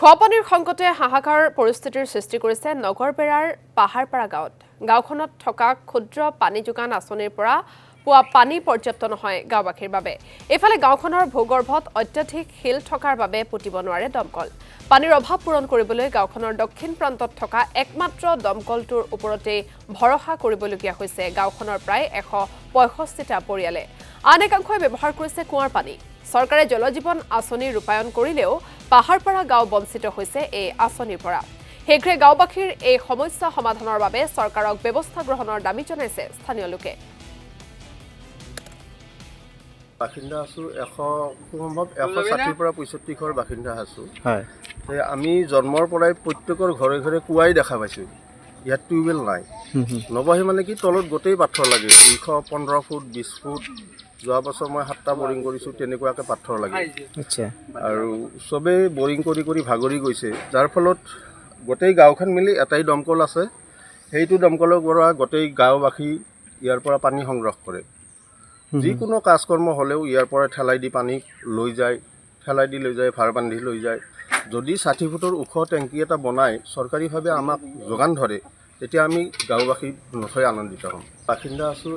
খোৱাপানীৰ সংকটে হাহাকাৰ পৰিস্থিতিৰ সৃষ্টি কৰিছে নগৰবেৰাৰ পাহাৰপাৰা গাঁৱত। গাঁওখনত থকা ক্ষুদ্ৰ পানী যোগান আঁচনিৰ পৰা পোৱা পানী পৰ্যাপ্ত নহয় গাঁওবাসীৰ বাবে। এফালে গাঁওখনৰ ভূগৰ্ভত অত্যাধিক শিল থকাৰ বাবে পুতিব নোৱাৰে দমকল। পানীৰ অভাৱ পূৰণ কৰিবলৈ গাঁওখনৰ দক্ষিণ প্ৰান্তত থকা একমাত্ৰ দমকলটোৰ ওপৰতেই ভৰসা কৰিবলগীয়া হৈছে গাঁওখনৰ প্ৰায় ১৬৫টা পৰিয়ালে। আন একাংশই ব্যৱহাৰ কৰিছে কুঁৱাৰ পানী। চৰকাৰে জলজীৱন আঁচনি ৰূপায়ণ কৰিলেও পাহাৰপাৰা গাঁও বঞ্চিত হৈছে এই আঁচনিৰ পৰা। শীঘ্ৰে গাঁওবাসীৰ এই সমস্যা সমাধানৰ বাবে চৰকাৰক ব্যৱস্থা গ্ৰহণৰ দাবী জনাইছে স্থানীয় লোকে। বাসিন্দা আছো 160 পৰা 65 ঘৰ বাসিন্দা আছো। আমি জন্মৰ পৰাই প্ৰত্যেকৰ ঘৰে ঘৰে কুঁৱাই দেখা পাইছোঁ। ইয়াত টিউবৱেল নাই। নবহে মানে কি তলত গোটেই পাথৰ লাগে 15 ফুট 20 ফুট। যোৱা বছৰ মই 7টা বৰিং কৰিছোঁ, তেনেকুৱাকৈ পাথৰ লাগে। আৰু চবেই বৰিং কৰি কৰি ভাগৰি গৈছে, যাৰ ফলত গোটেই গাঁওখন মিলি এটাই দমকল আছে। সেইটো দমকলৰ পৰা গোটেই গাঁওবাসী ইয়াৰ পৰা পানী সংগ্ৰহ কৰে। যিকোনো কাজকৰ্ম হ'লেও ইয়াৰ পৰা ঠেলাই দি পানী লৈ যায়, ভাৰ বান্ধি লৈ যায়। যদি 60 ফুটৰ ওখ টেংকি এটা বনাই চৰকাৰীভাৱে আমাক যোগান ধৰে, তেতিয়া আমি গাঁওবাসী নথৈ আনন্দিত হ'ম। বাসিন্দা আছোঁ